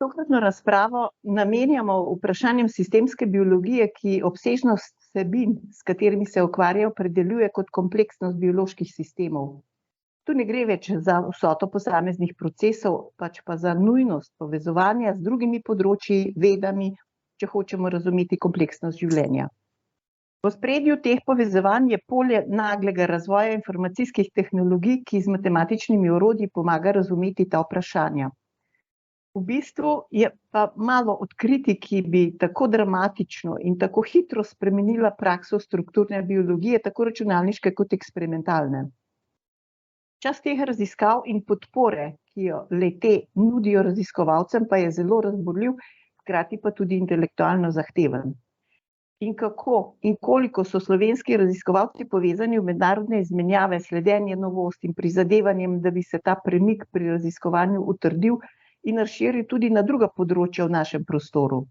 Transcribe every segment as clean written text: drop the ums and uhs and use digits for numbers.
Tokratno razpravo namenjamo vprašanjem sistemske biologije, ki obsežnost vsebin, s katerimi se ukvarja, opredeljuje kot kompleksnost bioloških sistemov. Tu ne gre več za vsoto posameznih procesov, pač pa za nujnost povezovanja z drugimi področji, vedami, če hočemo razumeti kompleksnost življenja. V ospredju teh povezovanj je polje naglega razvoja informacijskih tehnologij, ki z matematičnimi orodji pomaga razumeti ta vprašanja. V bistvu je pa malo odkritij, ki bi tako dramatično in tako hitro spremenila prakso strukturne biologije, tako računalniške kot eksperimentalne. Čas teh raziskav in podpore, ki jo le-te nudijo raziskovalcem, pa je zelo razburljiv, hkrati pa tudi intelektualno zahteven. In kako in koliko so slovenski raziskovalci povezani v mednarodne izmenjave, sledenje novostim, prizadevanjem, da bi se ta premik pri raziskovanju utrdil in razširil tudi na druga področja v našem prostoru.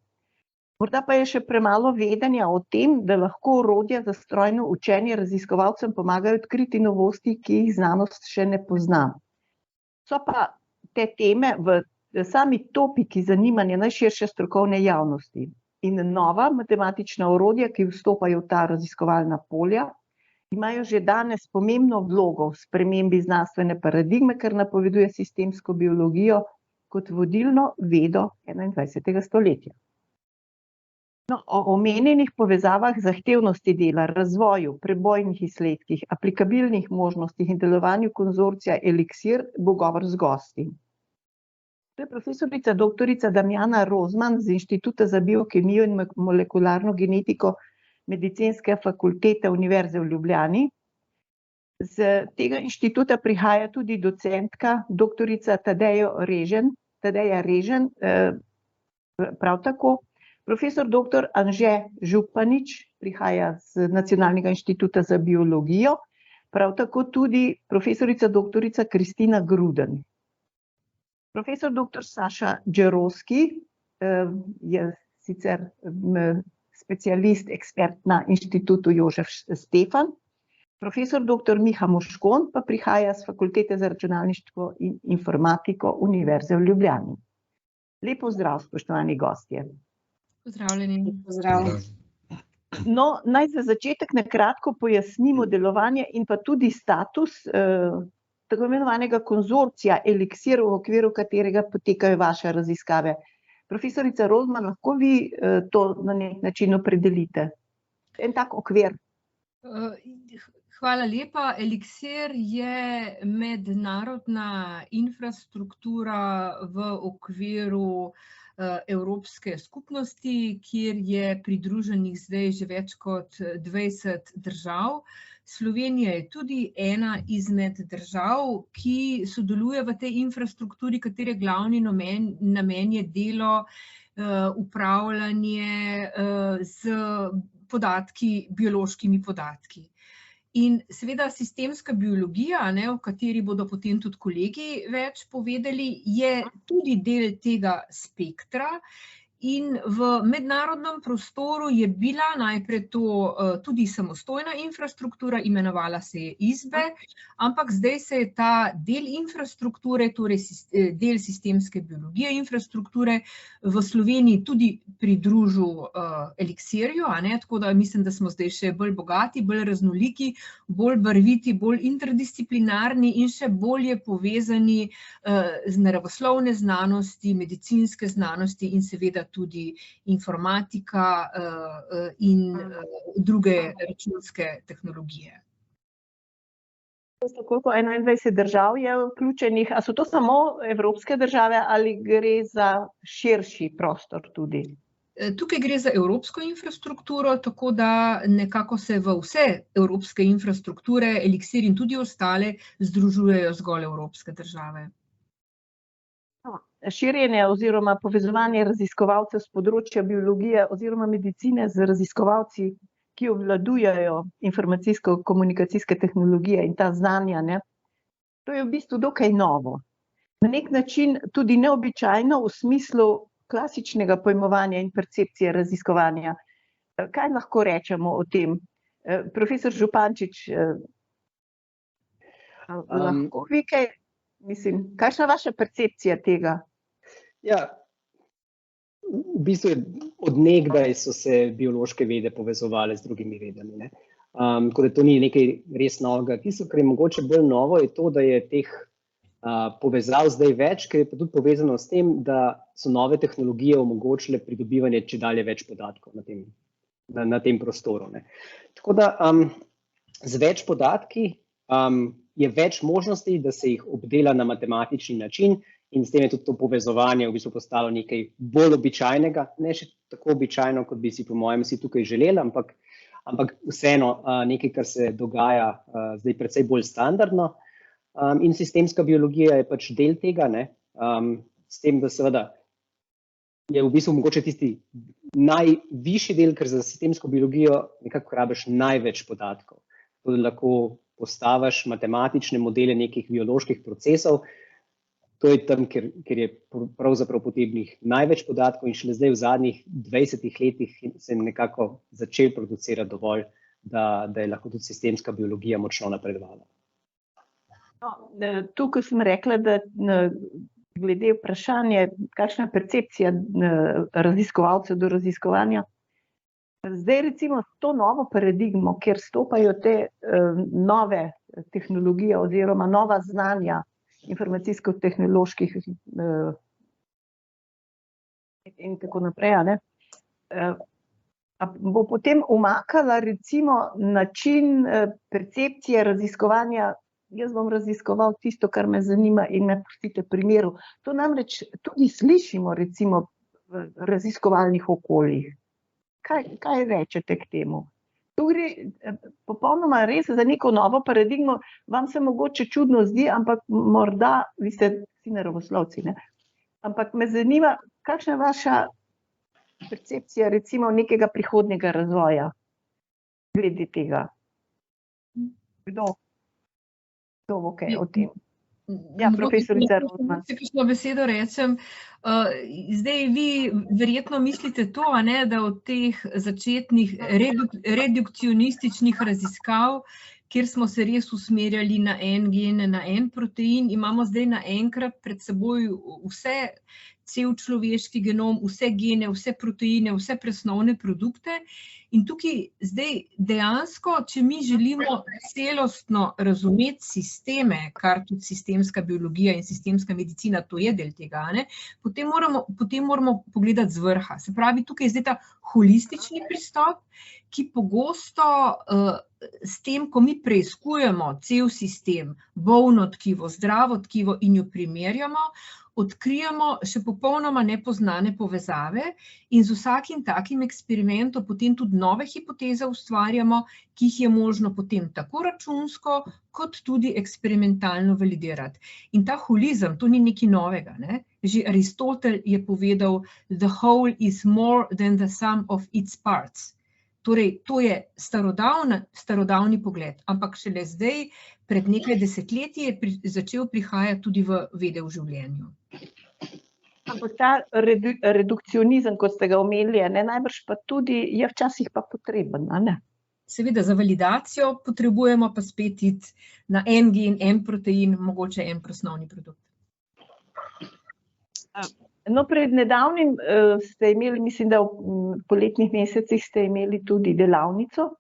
Morda pa je še premalo vedenja o tem, da lahko orodja za strojno učenje raziskovalcem pomagajo odkriti novosti, ki jih znanost še ne pozna. So pa te teme v sami topiki zanimanja najširše strokovne javnosti. In nova matematična orodja, ki vstopajo v ta raziskovalna polja, imajo že danes pomembno vlogo v spremembi znanstvene paradigme, kar napoveduje sistemsko biologijo kot vodilno vedo 21. stoletja. No, o omenjenih povezavah zahtevnosti dela, razvoju, prebojnih izsledkih, aplikabilnih možnostih in delovanju konzorcija Eliksir bo govor z gosti. To je profesorica doktorica Damjana Rozman z Inštituta za biokemijo in molekularno genetiko Medicinske fakultete Univerze v Ljubljani. Z tega inštituta prihaja tudi docentka doktorica Tadeja Režen, prav tako. Profesor dr. Anže Županič prihaja z Nacionalnega inštituta za biologijo, prav tako tudi profesorica doktorica Kristina Gruden. Profesor dr. Saša Džerovski je sicer specialist, ekspert na Inštitutu Jožef Stefan. Profesor dr. Miha Moškon pa prihaja z Fakultete za računalništvo in informatiko Univerze v Ljubljani. Lep pozdrav, spoštovani gostje. Pozdravljeni. No, naj za začetek na kratko pojasnimo delovanje in pa tudi status tako imenovanega konzorcija Eliksir, v okviru katerega potekajo vaše raziskave. Profesorica Rozman, lahko vi to na nek način opredelite? En tak okvir. Hvala lepa. Eliksir je mednarodna infrastruktura v okviru Evropske skupnosti, kjer je pridruženih zdaj že več kot 20 držav. Slovenija je tudi ena izmed držav, ki sodeluje v tej infrastrukturi, katere glavni namen je delo, upravljanje z podatki, biološkimi podatki. In seveda sistemska biologija, o kateri bodo potem tudi kolegi več povedali, je tudi del tega spektra. In v mednarodnem prostoru je bila najprej to tudi samostojna infrastruktura, imenovala se je ISBE, ampak zdaj se je ta del infrastrukture, torej del sistemske biologije infrastrukture v Sloveniji tudi pridružil Eliksirju, tako da mislim, da smo zdaj še bolj bogati, bolj raznoliki, bolj barviti, bolj interdisciplinarni in še bolje povezani z naravoslovne znanosti, medicinske znanosti in seveda tudi informatika in druge računske tehnologije. Koliko 21 držav je vključenih? A so to samo evropske države ali gre za širši prostor tudi? Tukaj gre za evropsko infrastrukturo, tako da nekako se v vse evropske infrastrukture, Eliksir in tudi ostale, združujejo zgolj evropske države. Širjenje oziroma povezovanje raziskovalcev z področja biologije oziroma medicine z raziskovalci, ki obvladujejo informacijsko-komunikacijske tehnologije in ta znanja, to je v bistvu dokaj novo. Na nek način tudi neobičajno v smislu klasičnega pojmovanja in percepcije raziskovanja. Kaj lahko rečemo o tem? Profesor Župančič, lahko vi kaj, kakšna je vaša percepcija tega? Ja, v bistvu od nekdaj so se biološke vede povezovale z drugimi vedami, ne. Tako da to ni nekaj res novega. Tisto, kar je mogoče bolj novo, je to, da je teh povezav zdaj več, ker je pa tudi povezano s tem, da so nove tehnologije omogočile pridobivanje čedalje več podatkov na tem prostoru, ne. Tako da z več podatki je več možnosti, da se jih obdela na matematični način in s tem je tudi to povezovanje v bistvu postalo nekaj bolj običajnega, ne še tako običajno, kot bi si po mojem vsi tukaj želeli, ampak vseeno nekaj, kar se dogaja zdaj precej bolj standardno. In sistemska biologija je pač del tega, ne, s tem, da seveda je v bistvu mogoče tisti najvišji del, ker za sistemsko biologijo nekako rabiš največ podatkov. To, da lahko postaviš matematične modele nekih bioloških procesov, to je tam, kjer je pravzaprav potrebnih največ podatkov in šele zdaj v zadnjih 20 letih se nekako začel producirati dovolj, da je lahko tudi sistemska biologija močno napredovala. Tukaj sem rekla, da glede vprašanja, kakšna je percepcija raziskovalcev do raziskovanja. Zdaj recimo to novo paradigmo, kjer stopajo te nove tehnologije oziroma nova znanja informacijsko-tehnoloških in tako naprej, ne, bo potem umakala recimo način percepcije raziskovanja. Jaz bom raziskoval tisto, kar me zanima in me pustite primeru. To namreč tudi slišimo recimo v raziskovalnih okoljih. Kaj rečete k temu? Tu gre popolnoma res za neko novo paradigmo, vam se mogoče čudno zdi, ampak morda, vi ste vsi naravoslovci, ne? Ampak me zanima, kakšna je vaša percepcija recimo nekega prihodnjega razvoja glede tega? Kdo bo kaj o tem? Ja, profesorica Rozman. Če kakšno besedo rečem, zdaj vi verjetno mislite to, a ne, da od teh začetnih redukcionističnih raziskav, kjer smo se res usmerjali na en gen, na en protein, imamo zdaj naenkrat pred seboj cel človeški genom, vse gene, vse proteine, vse presnovne produkte. In tukaj zdaj dejansko, če mi želimo celostno razumeti sisteme, kar tudi sistemska biologija in sistemska medicina, to je del tega, ne, potem moramo pogledati z vrha. Se pravi, tukaj je zdaj ta holistični pristop, ki pogosto s tem, ko mi preiskujemo cel sistem, bolno tkivo, zdravo tkivo in jo primerjamo, odkrijemo še popolnoma nepoznane povezave in z vsakim takim eksperimentom potem tudi nove hipoteze ustvarjamo, ki jih je možno potem tako računsko, kot tudi eksperimentalno validirati. In ta holizem, to ni nekaj novega, ne? Že Aristotel je povedal, the whole is more than the sum of its parts. Torej, to je starodavni pogled, ampak šele zdaj, pred nekaj desetletji je začel prihajati tudi v vede v življenju. Ampak ta redukcionizem, kot ste ga omenili, najbrž pa tudi je včasih pa potreben, a ne? Seveda, za validacijo potrebujemo pa spet iti na en gen, en protein, mogoče en presnovni produkt. No, pred nedavnim ste imeli, mislim, da v poletnih mesecih ste imeli tudi delavnico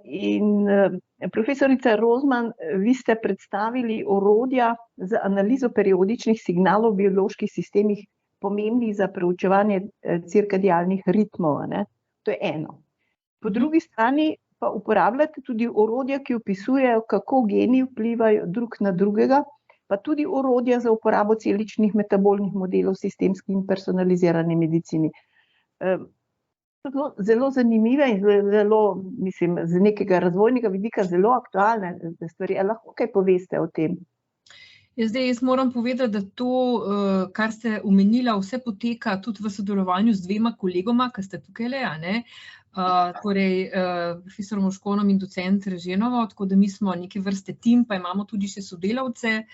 in profesorica Rozman, vi ste predstavili orodja za analizo periodičnih signalov v bioloških sistemih, pomembnih za preučevanje cirkadialnih ritmov, ne? To je eno. Po drugi strani pa uporabljate tudi orodja, ki opisujejo, kako geni vplivajo drug na drugega, pa tudi orodja za uporabo celičnih metabolnih modelov v sistemski in personalizirani medicini. Zelo zanimive in zelo, mislim, z nekega razvojnega vidika zelo aktualne stvari. Ali lahko kaj poveste o tem? Jaz moram povedati, da to, kar ste omenila, vse poteka tudi v sodelovanju z dvema kolegoma, ki ste tukajle, a ne? Torej, profesor Moškonom in docent Reženovo, tako da mi smo neke vrste tim, pa imamo tudi še sodelavce.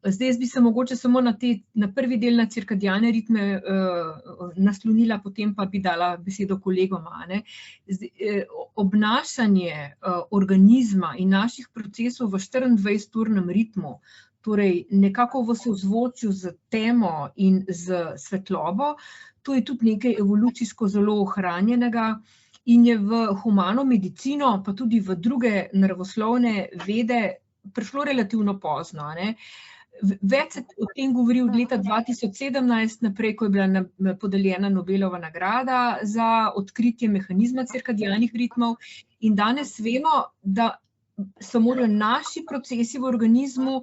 Zdaj, jaz bi se mogoče samo na prvi del na cirkadiane ritme naslonila, potem pa bi dala besedo kolegoma, ne. Obnašanje organizma in naših procesov v 24-urnem ritmu, torej nekako v sozvočju z temo in z svetlobo, to je tudi nekaj evolucijsko zelo ohranjenega in je v humano medicino, pa tudi v druge naravoslovne vede prišlo relativno pozno. Ne? Več se o tem govori od leta 2017 naprej, ko je bila podeljena Nobelova nagrada za odkritje mehanizma cirkadianih ritmov in danes vemo, da se morajo naši procesi v organizmu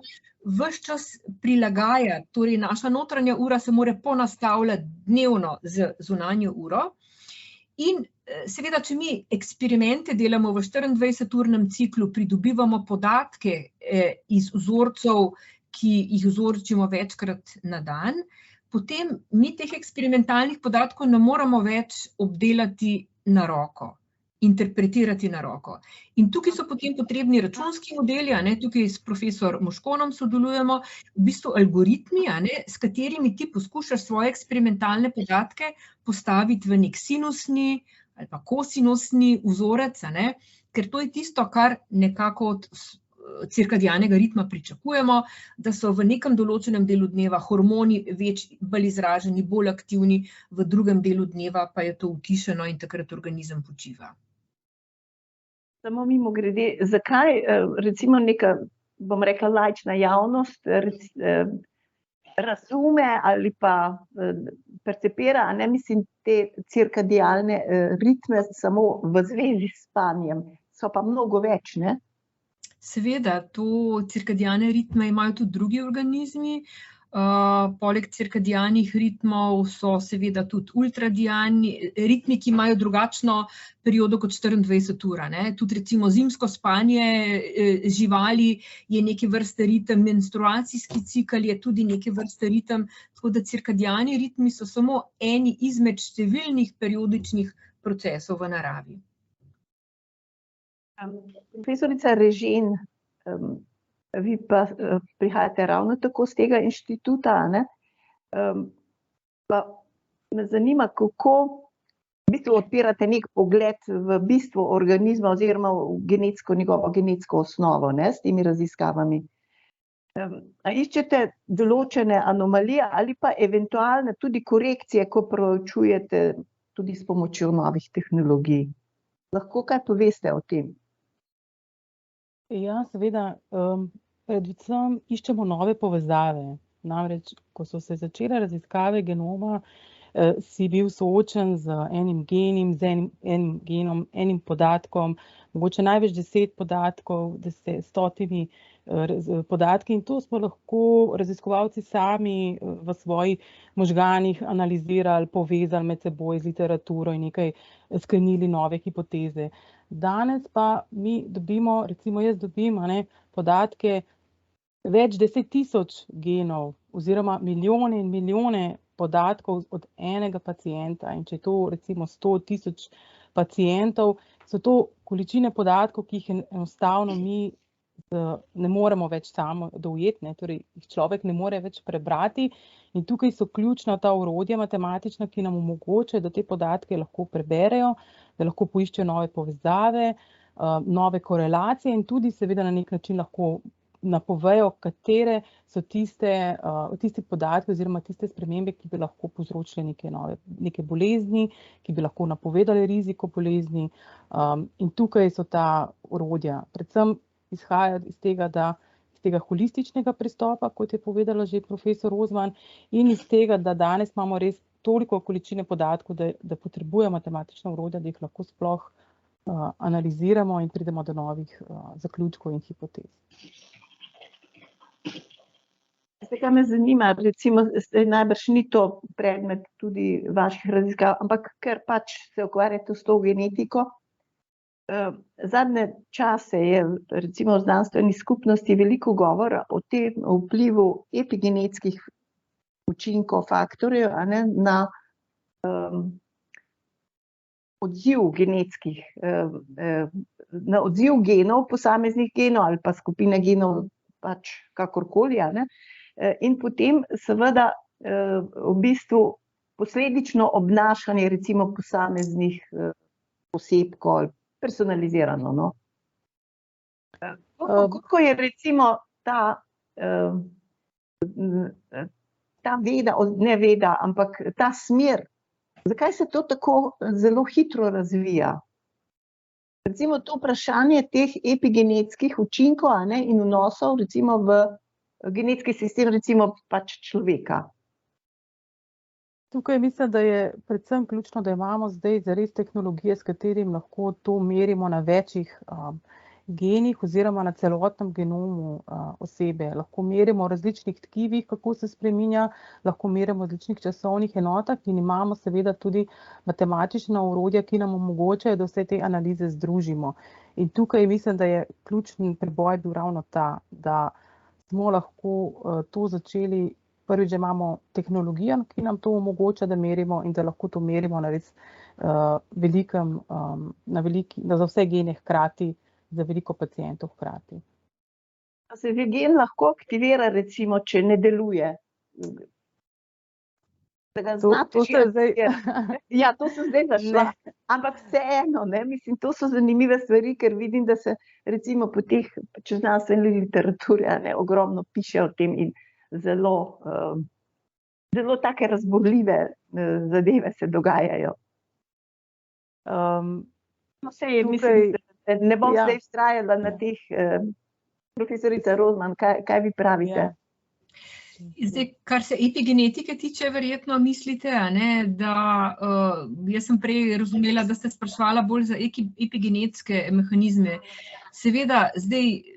ves čas prilagajati, torej naša notranja ura se mora ponastavljati dnevno z zunanjo uro in seveda, če mi eksperimente delamo v 24-urnem ciklu, pridobivamo podatke iz vzorcev, ki jih vzorčimo večkrat na dan, potem mi teh eksperimentalnih podatkov ne moremo več obdelati na roko, interpretirati na roko. In tukaj so potem potrebni računski modeli, tukaj s profesor Moškonom sodelujemo, v bistvu algoritmi, s katerimi ti poskušaš svoje eksperimentalne podatke postaviti v nek sinusni ali pa kosinusni vzorec, ker to je tisto, kar nekako od cirkadianega ritma pričakujemo, da so v nekem določenem delu dneva hormoni bolj izraženi, bolj aktivni, v drugem delu dneva pa je to utišeno in takrat organizem počiva. Samo mimogrede, zakaj recimo neka, bom rekla, laična javnost razume ali pa percepira, mislim, te cirkadialne ritme samo v zvezi s spanjem, so pa mnogo več, ne? Seveda, to cirkadiane ritme imajo tudi drugi organizmi. Poleg cirkadianih ritmov so seveda tudi ultradiani ritmi, ki imajo drugačno periodo kot 24 ur. Tudi recimo zimsko spanje živali je neke vrste ritem, menstruacijski cikel je tudi neke vrste ritem, tako da cirkadiani ritmi so samo eni izmed številnih periodičnih procesov v naravi. Profesorica Režen, vi pa prihajate ravno tako z tega inštituta, pa me zanima, kako v bistvu odpirate nek pogled v bistvo organizma oziroma v njegovo genetsko osnovo, s temi raziskavami. A iščete določene anomalije ali pa eventualne tudi korekcije, ko proučujete tudi s pomočjo novih tehnologij? Lahko kaj poveste o tem? Ja, seveda, predvsem iščemo nove povezave. Namreč, ko so se začele raziskave genoma, si bil soočen z enim genom, enim podatkom, mogoče največ 10 podatkov, 100 podatki in to smo lahko raziskovalci sami v svojih možganih analizirali, povezali med seboj z literaturo in nekaj sklenili nove hipoteze. Danes pa mi dobimo, recimo jaz dobim podatke več 10.000 genov oziroma milijone in milijone podatkov od enega pacienta in če je to recimo 100.000 pacientov, so to količine podatkov, ki jih enostavno mi ne moremo več samo dojeti, torej jih človek ne more več prebrati in tukaj so ključna ta orodja matematična, ki nam omogočajo, da te podatke lahko preberejo, da lahko poiščejo nove povezave, nove korelacije in tudi seveda na nek način lahko napovejo, katere so tisti podatki oziroma tiste spremembe, ki bi lahko povzročile neke bolezni, ki bi lahko napovedali riziko bolezni. In tukaj so ta orodja. Predvsem izhajajo iz tega holističnega pristopa, kot je povedala že profesor Rozman, in iz tega, da danes imamo res toliko količine podatkov, da potrebujemo matematična orodja, da jih lahko sploh analiziramo in pridemo do novih zaključkov in hipotez. Kaj me zanima, recimo, najbrž ni to predmet tudi vaših raziskav, ampak ker pač se ukvarjate s to genetiko, zadnje čase je recimo v znanstveni skupnosti veliko govora o tem vplivu epigenetskih učinkov faktorjev na odziv genetskih, na odziv genov, posameznih genov ali pa skupine genov, pač kakorkoli. In potem seveda v bistvu posledično obnašanje recimo posameznih osebkov ali personalizirano. Kako je recimo ta ta veda, ne veda, ampak ta smer, zakaj se to tako zelo hitro razvija? Recimo to vprašanje teh epigenetskih učinkov, a ne, in vnosov recimo v genetski sistem recimo pač človeka. Tukaj mislim, da je predvsem ključno, da imamo zdaj zares tehnologije, s katerim lahko to merimo na večjih genih oziroma na celotnem genomu osebe. Lahko merimo v različnih tkivih, kako se spreminja, lahko merimo v različnih časovnih enotah in imamo seveda tudi matematična orodja, ki nam omogočajo, da vse te analize združimo. In tukaj mislim, da je ključni preboj bil ravno ta, da smo lahko to začeli. Prvič, da imamo tehnologijo, ki nam to omogoča, da merimo in da lahko to merimo na res za vse gene hkrati, za veliko pacientov hkrati. Se že gen lahko aktivira, recimo, če ne deluje? Ja, to sem zdaj našla. Ampak vseeno, ne, mislim, to so zanimive stvari, ker vidim, da se recimo po teh znanstveni literaturi ogromno piše o tem in zelo take razburljive zadeve se dogajajo. Mislim, ne bom zdaj vztrajala na teh, profesorica Rozman, kaj vi pravite? Zdaj, kar se epigenetike tiče, verjetno mislite, a ne, da jaz sem prej razumela, da ste spraševala bolj za epigenetske mehanizme. Seveda, zdaj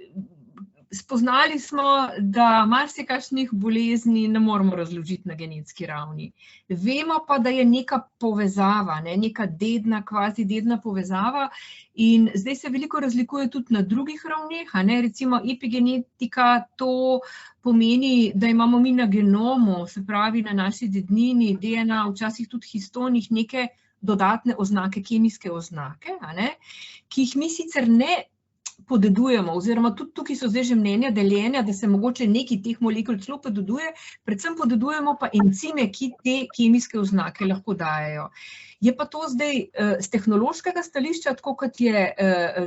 spoznali smo, da marsikakšnih bolezni ne moremo razložiti na genetski ravni. Vemo pa, da je neka povezava, neka dedna, kvazi dedna povezava in zdaj se veliko razlikuje tudi na drugih ravneh, recimo epigenetika to pomeni, da imamo mi na genomu, se pravi na naši dednini, DNA, včasih tudi histonih, neke dodatne oznake, kemijske oznake, ki jih mi sicer ne podedujemo, oziroma tudi tukaj so zdaj že mnenja deljenja, da se mogoče nekaj teh molekul celo podeduje, predvsem podedujemo pa encime, ki te kemijske oznake lahko dajejo. Je pa to zdaj z tehnološkega stališča, tako kot je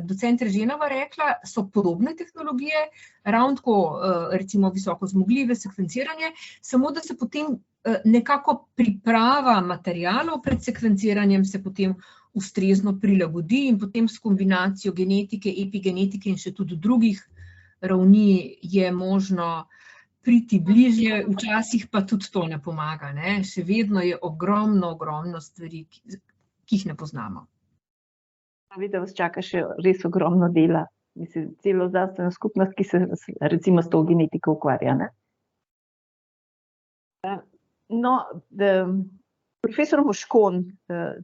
docent Reženova rekla, so podobne tehnologije, ravno tako recimo visoko zmogljive sekvenciranje, samo da se potem nekako priprava materialov pred sekvenciranjem se potem ustrezno prilagodi in potem s kombinacijo genetike, epigenetike in še tudi drugih ravni je možno priti bližje, včasih pa tudi to ne pomaga, Še vedno je ogromno stvari, ki jih ne poznamo. Vidite, vas čaka še res ogromno dela, mislim, celo znanstveno skupnost, ki se recimo s to genetiko ukvarja, No, profesor Moškon,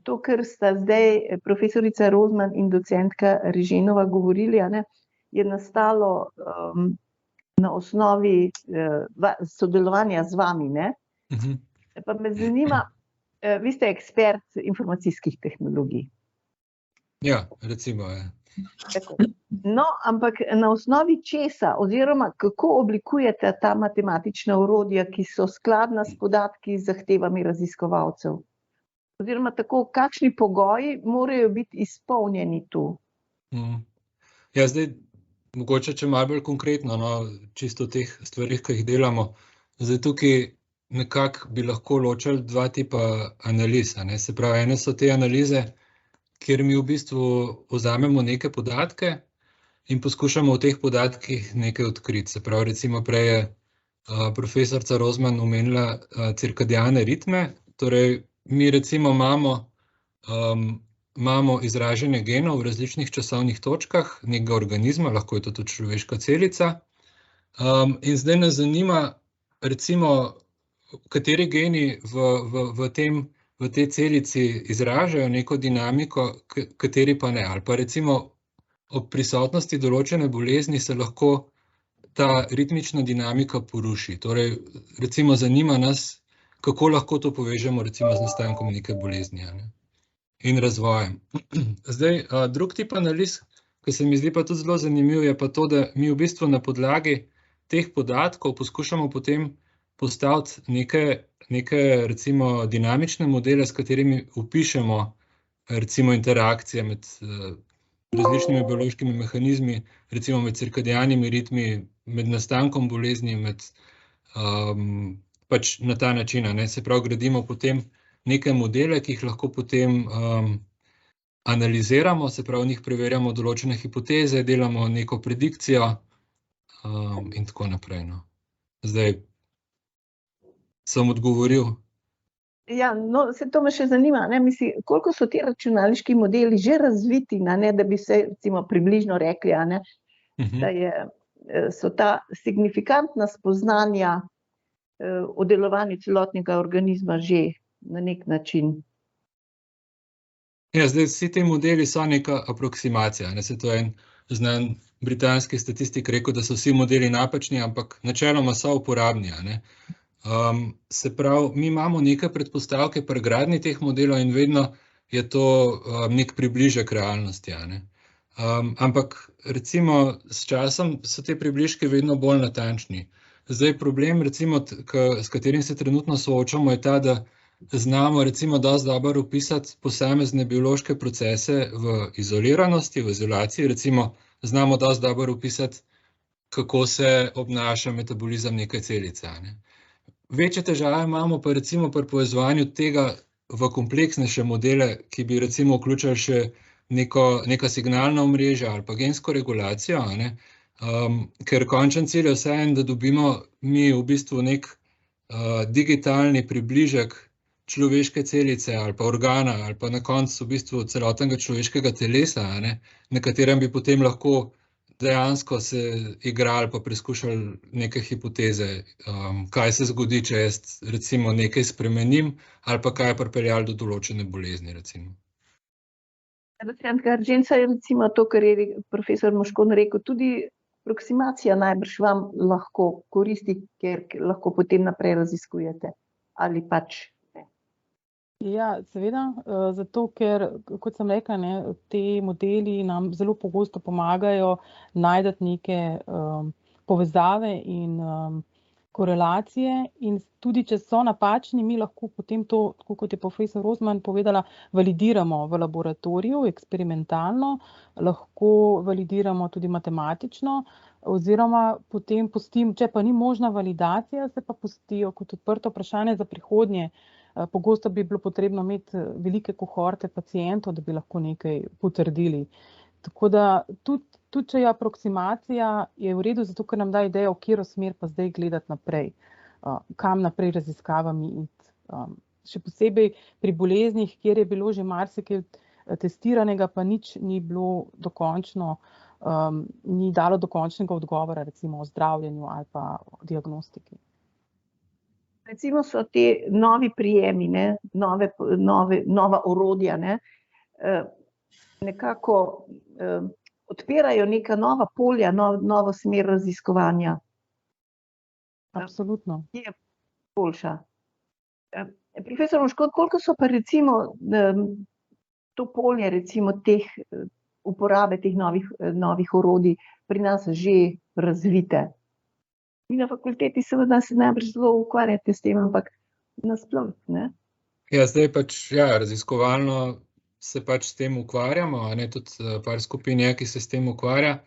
to, kar sta zdaj profesorica Rozman in docentka Reženova govorili, je nastalo na osnovi sodelovanja z vami, Pa me zanima, vi ste ekspert informacijskih tehnologij. Ja, recimo, Tako. No, ampak na osnovi česa oziroma kako oblikujete ta matematična orodja, ki so skladna s podatki z zahtevami raziskovalcev? Oziroma tako, kakšni pogoji morajo biti izpolnjeni tu? Ja, zdaj, mogoče če malo bolj konkretno, čisto o teh stvarih, ki jih delamo. Zdaj tukaj nekako bi lahko ločili dva tipa analiz, Se pravi, ene so te analize, kjer mi v bistvu vzamemo neke podatke in poskušamo v teh podatkih nekaj odkriti. Se pravi, recimo prej je profesorica Rozman omenila cirkadiane ritme, torej mi recimo imamo izražene genov v različnih časovnih točkah nekega organizma, lahko je to tudi človeška celica, in zdaj nas zanima, recimo, kateri geni v tej celici izražajo neko dinamiko, kateri pa ne. Ali pa recimo ob prisotnosti določene bolezni se lahko ta ritmična dinamika poruši. Torej, recimo zanima nas, kako lahko to povežemo recimo z nastankom neke bolezni in razvojem. Zdaj, drug tip analiz, ki se mi zdi pa tudi zelo zanimiv, je pa to, da mi v bistvu na podlagi teh podatkov poskušamo potem postaviti neke recimo dinamične modele, s katerimi opišemo recimo interakcije med različnimi biološkimi mehanizmi, recimo med cirkadianimi ritmi, med nastankom bolezni, pač na ta način, ne, se pravi, gradimo potem neke modele, ki jih lahko potem analiziramo, se pravi, v njih preverjamo določene hipoteze, delamo neko predikcijo in tako naprej. No. Zdaj sem odgovoril. Ja, no, to me še zanima, ne, mislim, koliko so ti računalniški modeli že razviti, ne, da bi se recimo približno rekli, ne, da so ta signifikantna spoznanja o delovanju celotnega organizma že na nek način. Ja, zdaj vsi ti modeli so neka aproksimacija. Ne, se to je en znan britanski statistik rekel, da so vsi modeli napačni, ampak načeloma so uporabni. Ne. Se pravi, mi imamo neke predpostavke pri gradnji teh modelov in vedno je to nek približek realnosti. Ne. Ampak recimo s časom so te približke vedno bolj natančni. Zdaj problem, recimo, s katerim se trenutno soočamo, je ta, da znamo recimo dosti dobro opisati posamezne biološke procese v izoliranosti, v izolaciji, recimo znamo dosti dobro opisati, kako se obnaša metabolizem neke celice. Ne. Večje težave imamo pa recimo pri povezovanju tega v kompleksnejše modele, ki bi recimo vključili še neka signalna omrežja ali pa gensko regulacijo, ne, ker končen cilj je vseeno, da dobimo mi v bistvu nek digitalni približek človeške celice ali pa organa ali pa na koncu v bistvu celotnega človeškega telesa, ne, na katerem bi potem lahko dejansko se igrali pa preskušali neke hipoteze, kaj se zgodi, če jaz recimo nekaj spremenim ali pa kaj je pripeljalo do določene bolezni, recimo. Arženca je recimo to, kar je profesor Moškon rekel, tudi aproksimacija najbrž vam lahko koristi, ker lahko potem naprej raziskujete ali pač ne. Ja, seveda, zato ker, kot sem rekla, ne, te modeli nam zelo pogosto pomagajo najti neke povezave in korelacije in tudi, če so napačni, mi lahko potem to, tako kot je profesor Rozman povedala, validiramo v laboratoriju, eksperimentalno, lahko validiramo tudi matematično, oziroma potem pustimo, če pa ni možna validacija, se pa pustijo kot odprto vprašanje za prihodnje. Pogosto bi bilo potrebno imeti velike kohorte pacientov, da bi lahko nekaj potrdili. Tako da tudi če je aproksimacija, je v redu, zato ker nam da idejo, v katero smer pa zdaj gledati naprej, kam naprej raziskavami iti. Še posebej pri boleznih, kjer je bilo že marsikaj testiranega, pa nič ni bilo dokončno, ni dalo dokončnega odgovora, recimo o zdravljenju ali pa o diagnostiki. Recimo so te novi prijemi, ne, nova orodja, ne, nekako odpirajo neka nova polja, novo smer raziskovanja. Absolutno. Ki je boljša. Profesor Moškon, koliko so pa recimo to polje recimo uporabe teh novih orodij pri nas že razvite? Vi na fakulteti seveda se najbrž zelo ukvarjate s tem, ampak nasploh, ne? Ja, zdaj pač, raziskovalno se pač s tem ukvarjamo, a ne, tudi par skupin je, ki se s tem ukvarja.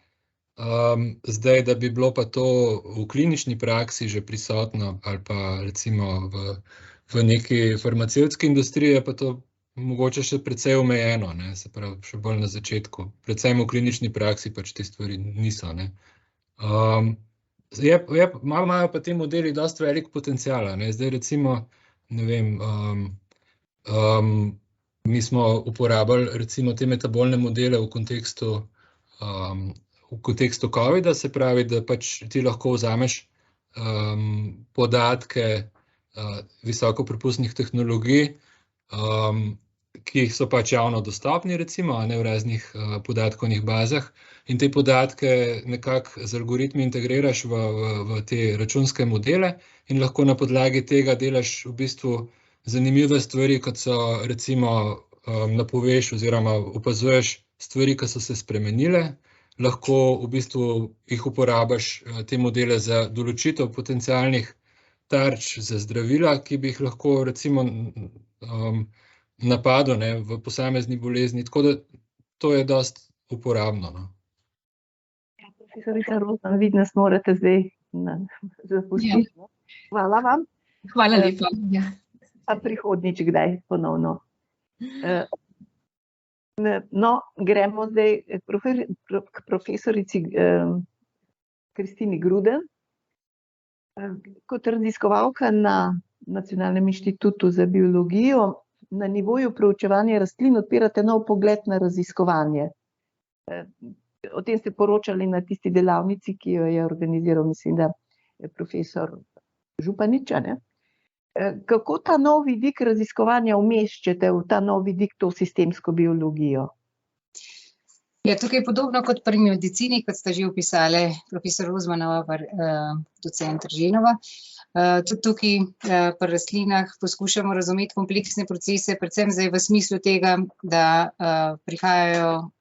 Zdaj, da bi bilo pa to v klinični praksi že prisotno ali pa recimo v neki farmacevtski industriji, je pa to mogoče še precej omejeno, ne, se pravi, še bolj na začetku. Predvsem v klinični praksi pač te stvari niso, ne. Imajo pa ti modeli dosti velik potencial, ne, zdaj recimo, ne vem, mi smo uporabili recimo te metabolne modele v kontekstu covida, se pravi, da pač ti lahko vzameš podatke visokoprepustnih tehnologij, ki so pač javno dostopni, recimo, a ne, v raznih podatkovnih bazah, in te podatke nekako z algoritmi integriraš v te računske modele in lahko na podlagi tega delaš v bistvu zanimive stvari, kot so recimo napoveš oziroma opazuješ stvari, ki so se spremenile, lahko v bistvu jih uporabiš te modele za določitev potencialnih tarč za zdravila, ki bi jih lahko recimo napadel, ne, v posamezni bolezni, tako da to je dosti uporabno. No. Profesorica Rozman, vi nas morate zdaj zapustiti. Ja. Hvala vam. Hvala lepa. Ja. A prihodnjič kdaj ponovno. No, gremo zdaj k profesorici Kristini Gruden. Kot raziskovalka na Nacionalnem inštitutu za biologijo na nivoju proučevanja rastlin odpirate nov pogled na raziskovanje. O tem ste poročali na tisti delavnici, ki jo je organiziral, mislim, da je profesor Županič, ne? Kako ta nov vidik raziskovanja umeščate v ta nov vidik, to sistemsko biologijo? Ja, tukaj je podobno kot pri medicini, kot ste že opisali, profesor Rozmanova, docent Trženova. Tudi tukaj pri rastlinah poskušamo razumeti kompleksne procese, predvsem zdaj v smislu tega, da prihajajo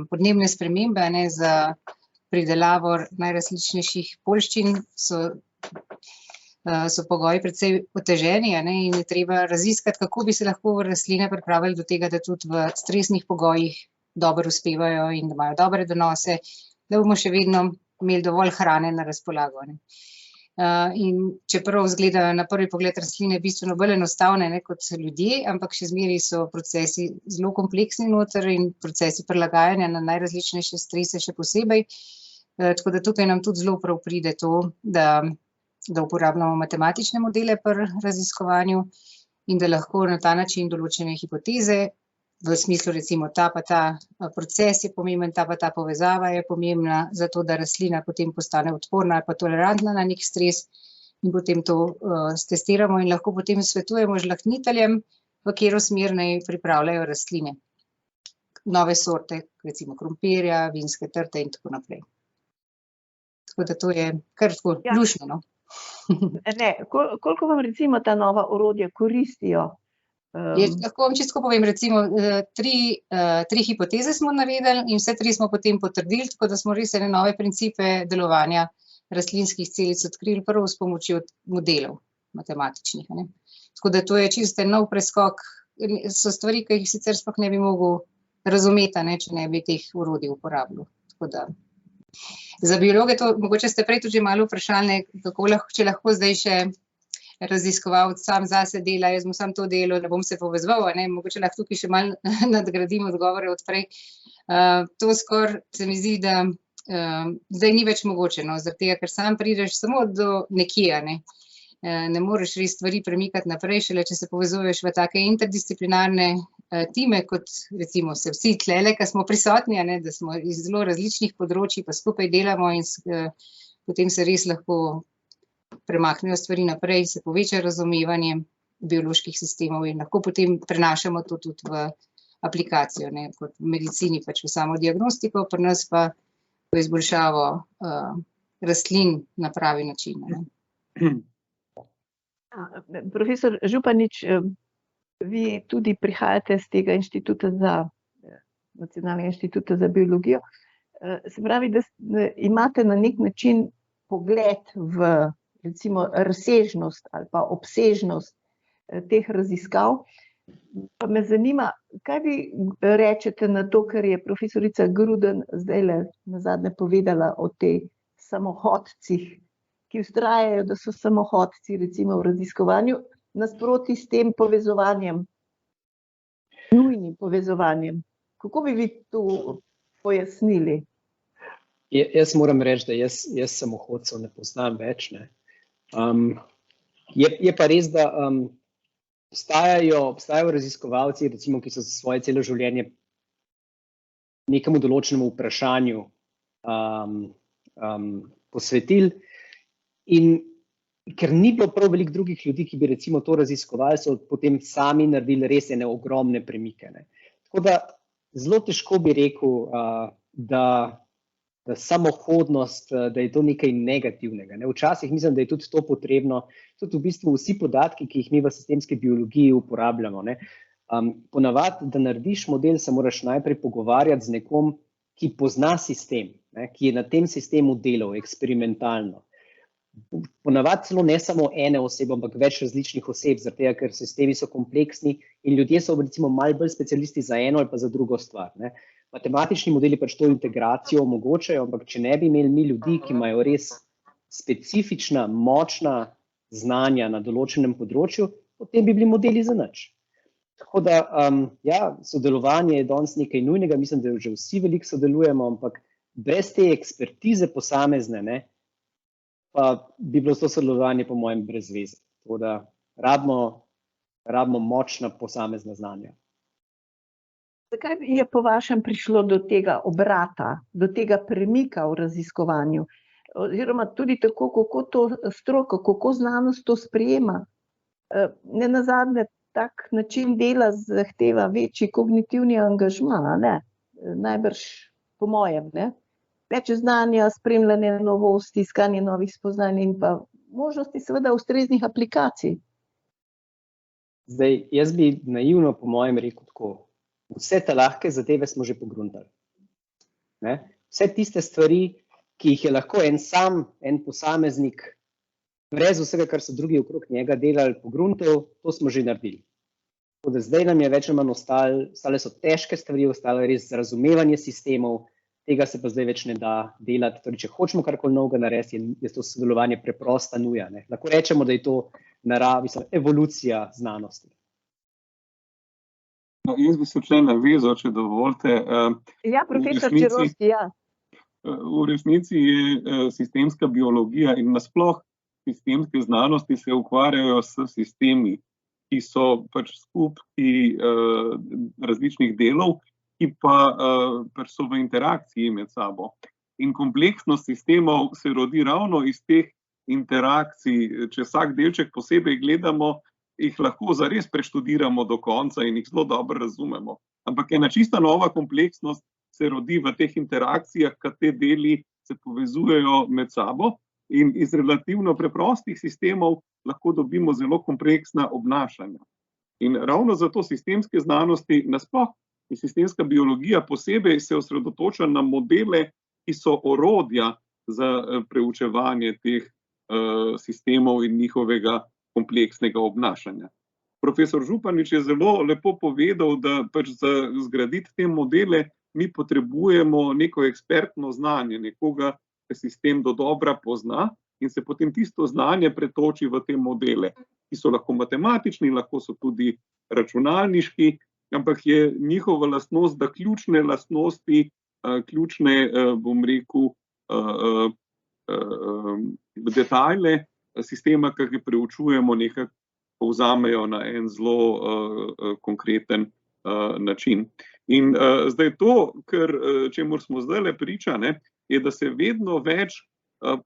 podnebne spremembe, ne, za pridelavo najrazličnejših poljščin, so pogoji precej oteženi, ne, in je treba raziskati, kako bi se lahko rastline pripravili do tega, da tudi v stresnih pogojih dobro uspevajo in da imajo dobre donose, da bomo še vedno imeli dovolj hrane na razpolago. Ne. In čeprav izgledajo na prvi pogled rastline bistveno bolj enostavne, ne, kot ljudje, ampak še zmeraj so procesi zelo kompleksni noter in procesi prilagajanja na najrazličnejše strese še posebej. Tako da tukaj nam tudi zelo prav pride to, da uporabljamo matematične modele pri raziskovanju in da lahko na ta način določene hipoteze, v smislu recimo ta pa ta proces je pomemben, ta pa ta povezava je pomembna, zato da rastlina potem postane odporna ali pa tolerantna na nek stres in potem to stestiramo in lahko potem svetujemo žlahtniteljem, v katero smer naj pripravljajo rastline. Nove sorte, recimo krompirja, vinske trte in tako naprej. Tako da to je kar tako lušno, no. Ne, koliko vam recimo ta nova orodja koristijo? Lahko vam čisto povem, recimo, tri hipoteze smo naredili in vse tri smo potem potrdili, tako da smo res ene nove principe delovanja rastlinskih celic odkrili prvo s pomočjo modelov matematičnih. Ne. Tako da to je čisto nov preskok, so stvari, ki jih sicer sploh ne bi mogel razumeti, ne, če ne bi teh orodij uporabljal. Tako da za biologe to, mogoče ste prej tudi že malo vprašali, če lahko zdaj še raziskovalec sam zase dela, jaz mu sam to delo, ne bom se povezoval, ne, mogoče lahko tukaj še malo nadgradim odgovore od prej. To skoraj se mi zdi, da zdaj ni več mogoče, no, zaradi tega, ker sam prideš samo do nekje, ne. Ne moreš res stvari premikati naprej, šele če se povezuješ v take interdisciplinarne time, kot recimo se vsi tlele, ki smo prisotni, ne, da smo iz zelo različnih področji, pa skupaj delamo in potem se res lahko premaknejo stvari naprej, se poveča razumevanje bioloških sistemov in lahko potem prenašamo to tudi v aplikacijo, ne, kot v medicini, pač v samo diagnostiko, pri nas pa v izboljšavo rastlin na pravi način. Ne. Profesor Županič, vi tudi prihajate z tega Nacionalnega inštituta za biologijo. Se pravi, da imate na nek način pogled v recimo razsežnost ali pa obsežnost teh raziskav. Pa me zanima, kaj vi rečete na to, kar je profesorica Gruden zdajle nazadnje povedala o teh samohodcih, ki vztrajajo, da so samohodci recimo v raziskovanju, nasproti s tem povezovanjem, nujnim povezovanjem. Kako bi vi to pojasnili? Jaz moram reči, da jaz samohodcev ne poznam več. Ne. Je pa res, da obstajajo raziskovalci, recimo, ki so za svoje celo življenje nekemu določenemu vprašanju posvetili. In ker ni bilo prav veliko drugih ljudi, ki bi recimo to raziskovali, so potem sami naredili res ene ogromne premike. Ne. Tako da zelo težko bi rekel, da samohodnost, da je to nekaj negativnega. Ne. Včasih mislim, da je tudi to potrebno, tudi v bistvu vsi podatki, ki jih mi v sistemski biologiji uporabljamo. Ne. Ponavadi, da narediš model, se moraš najprej pogovarjati z nekom, ki pozna sistem, ne, ki je na tem sistemu delal eksperimentalno. ponavadi celo ne samo ene osebe, ampak več različnih oseb, zaradi tega, ker sistemi so kompleksni in ljudje so recimo malo bolj specialisti za eno ali pa za drugo stvar. Ne. Matematični modeli pač to integracijo omogočajo, ampak če ne bi imeli mi ljudi, ki imajo res specifična, močna znanja na določenem področju, potem bi bili modeli za nič. Tako da, ja, sodelovanje je danes nekaj nujnega, mislim, da že vsi veliko sodelujemo, ampak brez te ekspertize posamezne, ne, pa bi bilo to sodelovanje po mojem brez veze. Tako da rabimo močna posamezna znanja. Zakaj je po vašem prišlo do tega obrata, do tega premika v raziskovanju? Oziroma tudi tako, kako to stroka, kako znanost to sprejema? Nenazadnje tak način dela zahteva večji kognitivni angažma, ne? Najbrž po mojem, ne? Več znanja, spremljanje novosti, iskanje novih spoznanj in pa možnosti seveda ustreznih aplikacij. Zdaj, jaz bi naivno po mojem rekel tako, vse te lahke zadeve smo že pogruntali. Ne? Vse tiste stvari, ki jih je lahko en posameznik, brez vsega, kar so drugi okrog njega delali, pogruntal, to smo že naredili. Tako da zdaj nam je več ali manj ostale so težke stvari, ostalo je res razumevanje sistemov, tega se pa zdaj več ne da delati. Torej, če hočemo karkoli novega narediti, je to sodelovanje preprosta nuja. Ne? Lahko rečemo, da je to evolucija znanosti. No, jaz bi se včeraj navezal, če dovolite. Ja, profesor Čerovski, ja. V resnici je sistemska biologija in nasploh sistemske znanosti se ukvarjajo s sistemi, ki so pač skupki različnih delov, ki pa so v interakciji med sabo. In kompleksnost sistemov se rodi ravno iz teh interakcij. Če vsak delček posebej gledamo, jih lahko zares preštudiramo do konca in jih zelo dobro razumemo. Ampak ena čista nova kompleksnost se rodi v teh interakcijah, kad te deli se povezujejo med sabo in iz relativno preprostih sistemov lahko dobimo zelo kompleksna obnašanja. In ravno zato sistemske znanosti nasploh in sistemska biologija posebej se osredotoča na modele, ki so orodja za preučevanje teh sistemov in njihovega kompleksnega obnašanja. Profesor Županič je zelo lepo povedal, da pač za zgraditi te modele mi potrebujemo neko ekspertno znanje, nekoga, ki sistem dodobra pozna in se potem tisto znanje pretoči v te modele, ki so lahko matematični, lahko so tudi računalniški, ampak je njihova lastnost, da ključne lastnosti, ključne, bom rekel, detajle sistema, ki ga preučujemo, nekako povzamejo na en zelo konkreten način. In zdaj to, čemur smo zdajle priča, ne, je, da se vedno več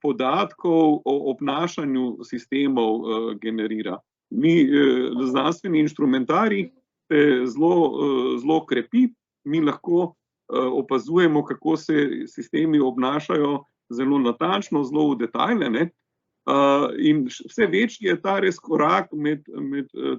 podatkov o obnašanju sistemov generira. Mi, znanstveni inštrumentarij, se zelo krepi, mi lahko opazujemo, kako se sistemi obnašajo zelo natančno, zelo v detajle, ne? In vse večji je ta res korak med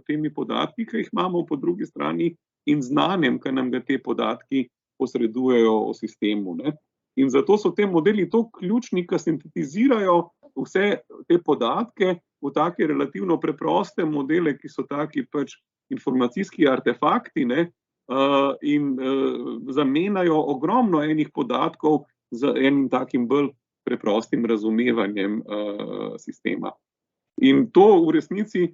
temi podatki, ki jih imamo po drugi strani, in znanjem, ki nam ga te podatki posredujejo o sistemu, ne? In zato so te modeli to ključni, ki sintetizirajo vse te podatke v take relativno preproste modele, ki so taki pač informacijski artefakti, ne? In zamenjajo ogromno enih podatkov z enim takim bolj preprostim razumevanjem sistema. In to v resnici,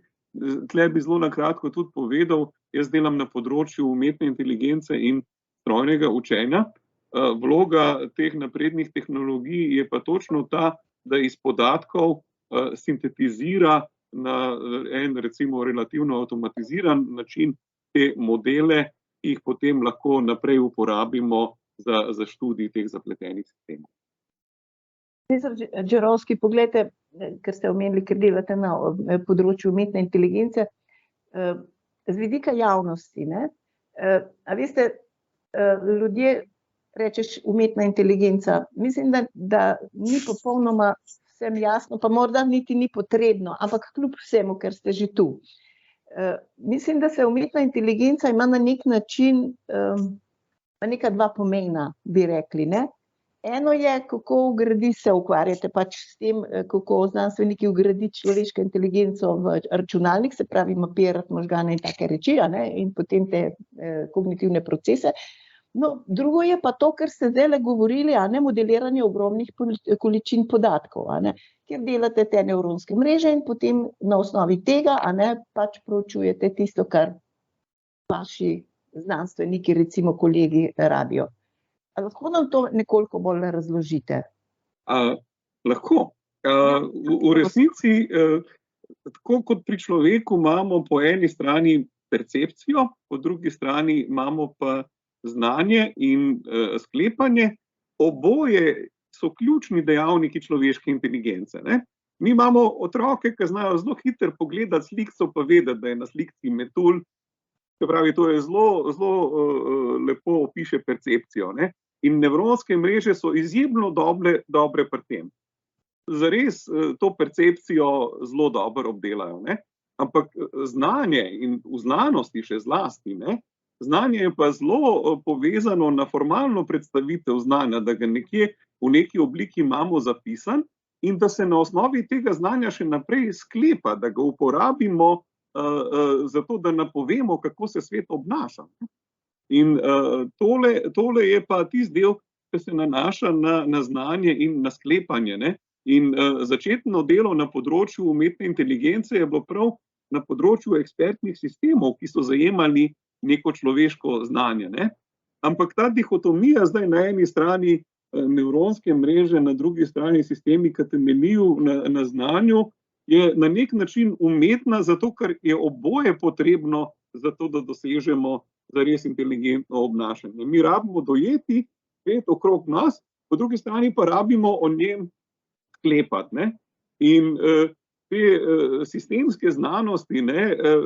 tle bi zelo na kratko tudi povedal, jaz delam na področju umetne inteligence in strojnega učenja. Vloga teh naprednih tehnologij je pa točno ta, da iz podatkov sintetizira na en recimo relativno avtomatiziran način te modele, ki jih potem lahko naprej uporabimo za študij teh zapletenih sistemov. Profesor Čerovski, poglejte, ker ste omenili, ker delate na področju umetne inteligence, z vidika javnosti, ne? A veste, ljudje, rečeš umetna inteligenca, mislim, da ni popolnoma vsem jasno, pa morda niti ni potrebno, ampak kljub vsemu, ker ste že tu. Mislim, da se umetna inteligenca ima na nek način, neka dva pomena, bi rekli, ne? eno je, kako vgradi se ukvarjate pač s tem, kako znanstveniki vgradi človeško inteligenco v računalnik, se pravi mapirati možgane in take reči, in potem te kognitivne procese. No, drugo je pa to, kar ste zdaj govorili, modeliranje ogromnih količin podatkov, kjer delate te nevronske mreže in potem na osnovi tega pač proučujete tisto, kar vaši znanstveniki, recimo kolegi, rabijo. Lahko nam to nekoliko bolj razložite? Lahko. V resnici, tako kot pri človeku, imamo po eni strani percepcijo, po drugi strani imamo pa znanje in sklepanje. Oboje so ključni dejavniki človeške inteligence. Mi imamo otroke, ki znajo zelo hitro pogledati sliko, pa vedeti, da je na slikci metulj. Se pravi, to je zelo lepo opiše percepcijo. In nevronske mreže so izjemno dobre pri tem. Zares to percepcijo zelo dobro obdelajo. Ampak znanje in v znanosti še zlasti, znanje je pa zelo povezano na formalno predstavitev znanja, da ga nekje v neki obliki imamo zapisan in da se na osnovi tega znanja še naprej sklepa, da ga uporabimo zato, da napovemo, kako se svet obnaša. In tole je pa tisti del, ki se nanaša na znanje in na sklepanje. In začetno delo na področju umetne inteligence je bilo prav na področju ekspertnih sistemov, ki so zajemali neko človeško znanje. Ampak ta dihotomija zdaj na eni strani nevronske mreže, na drugi strani sistemi, ki temeljijo na znanju, je na nek način umetna, zato ker je oboje potrebno zato, da dosežemo zares inteligentno obnašanje. Mi rabimo dojeti svet okrog nas, po drugi strani pa rabimo o njem sklepati. In te sistemske znanosti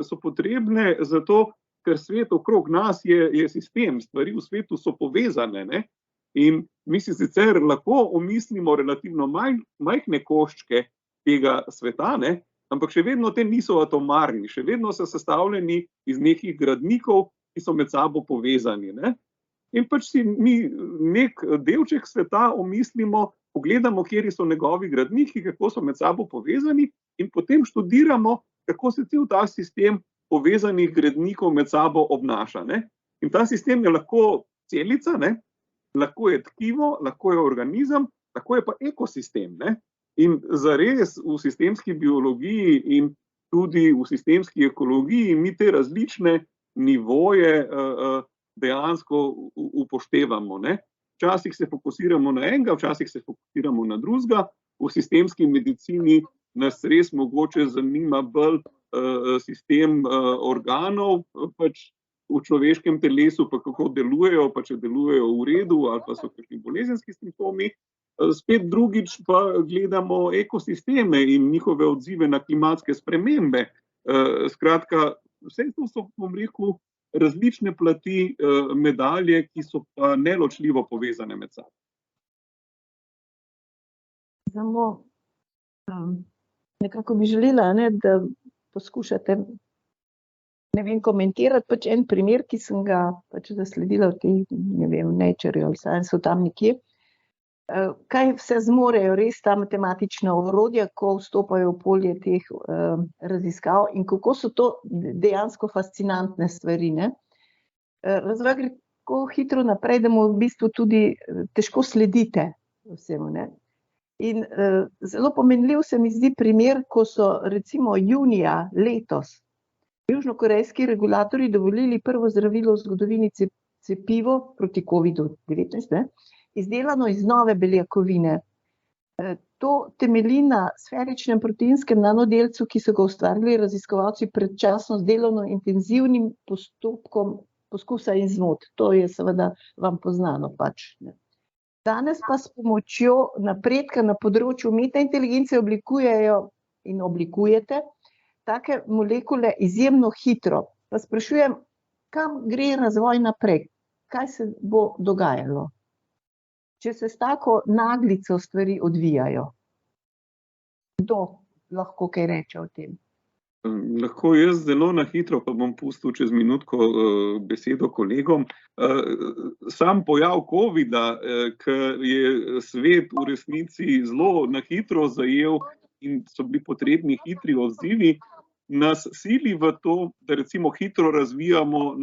so potrebne zato, ker svet okrog nas je sistem, stvari v svetu so povezane. In mi si sicer lahko omislimo relativno majhne koščke tega sveta, ampak še vedno te niso atomarni, še vedno so sestavljeni iz nekih gradnikov, ki so med sabo povezani. In pač si mi nek delček sveta omislimo, pogledamo, kjer so njegovi gradniki, kako so med sabo povezani in potem študiramo, kako se cel ta sistem povezanih gradnikov med sabo obnaša. In ta sistem je lahko celica, lahko je tkivo, lahko je organizem, lahko je pa ekosistem. In zares v sistemski biologiji in tudi v sistemski ekologiji mi te različne nivoje dejansko upoštevamo. Včasih se fokusiramo na enega, včasih se fokusiramo na drugega. V sistemski medicini nas res mogoče zanima bolj sistem organov pač v človeškem telesu, pa kako delujejo, pa če delujejo v redu ali pa so kakšni bolezenski simptomi. Spet drugič pa gledamo ekosisteme in njihove odzive na klimatske spremembe. Skratka, vse to so, bom rekel, različne plati medalje, ki so pa neločljivo povezane med sabo. Samo nekako bi želela, da poskušate komentirati pač en primer, ki sem ga pač zasledila v tej, Nature ali Science, tam nekje. Kaj vse zmorejo res ta matematična orodja, ko vstopajo v polje teh raziskav in kako so to dejansko fascinantne stvari. Razvoj gre tako hitro naprej, da mu v bistvu tudi težko sledite vsemu. In zelo pomenljiv se mi zdi primer, ko so recimo junija letos južnokorejski regulatorji dovolili prvo zdravilo v zgodovini cepivo proti COVID-19, izdelano iz nove beljakovine. To temelji na sferičnem proteinskem nanodelcu, ki so ga ustvarili raziskovalci predčasno z delovno intenzivnim postopkom poskusa in zmot. To je seveda vam poznano pač. Danes pa s pomočjo napredka na področju umetne inteligence oblikujejo in oblikujete take molekule izjemno hitro. Pa sprašujem, kam gre razvoj naprej? Kaj se bo dogajalo, če se s tako naglico stvari odvijajo? Kdo lahko kaj reče o tem? Lahko jaz zelo na hitro, pa bom pustil čez minutko besedo kolegom. Sam pojav COVID-a, ker je svet v resnici zelo na hitro zajel in so bili potrebni hitri odzivi, nas sili v to, da recimo hitro razvijamo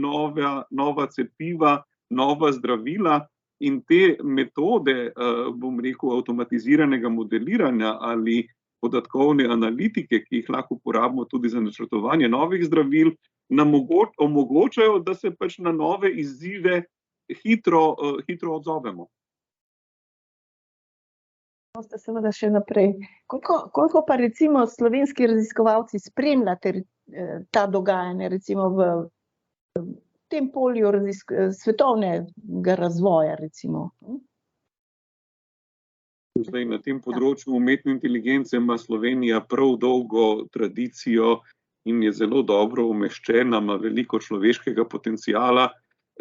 nova cepiva, nova zdravila in te metode, bom rekel, avtomatiziranega modeliranja ali podatkovne analitike, ki jih lahko uporabimo tudi za načrtovanje novih zdravil, nam omogočajo, da se pač na nove izzive hitro odzovemo. Ste seveda še naprej. Koliko pa recimo slovenski raziskovalci spremljate ta dogajanja recimo v tem polju svetovnega razvoja recimo? Zdaj, na tem področju umetne inteligence ima Slovenija prav dolgo tradicijo in je zelo dobro umeščena, ima veliko človeškega potenciala.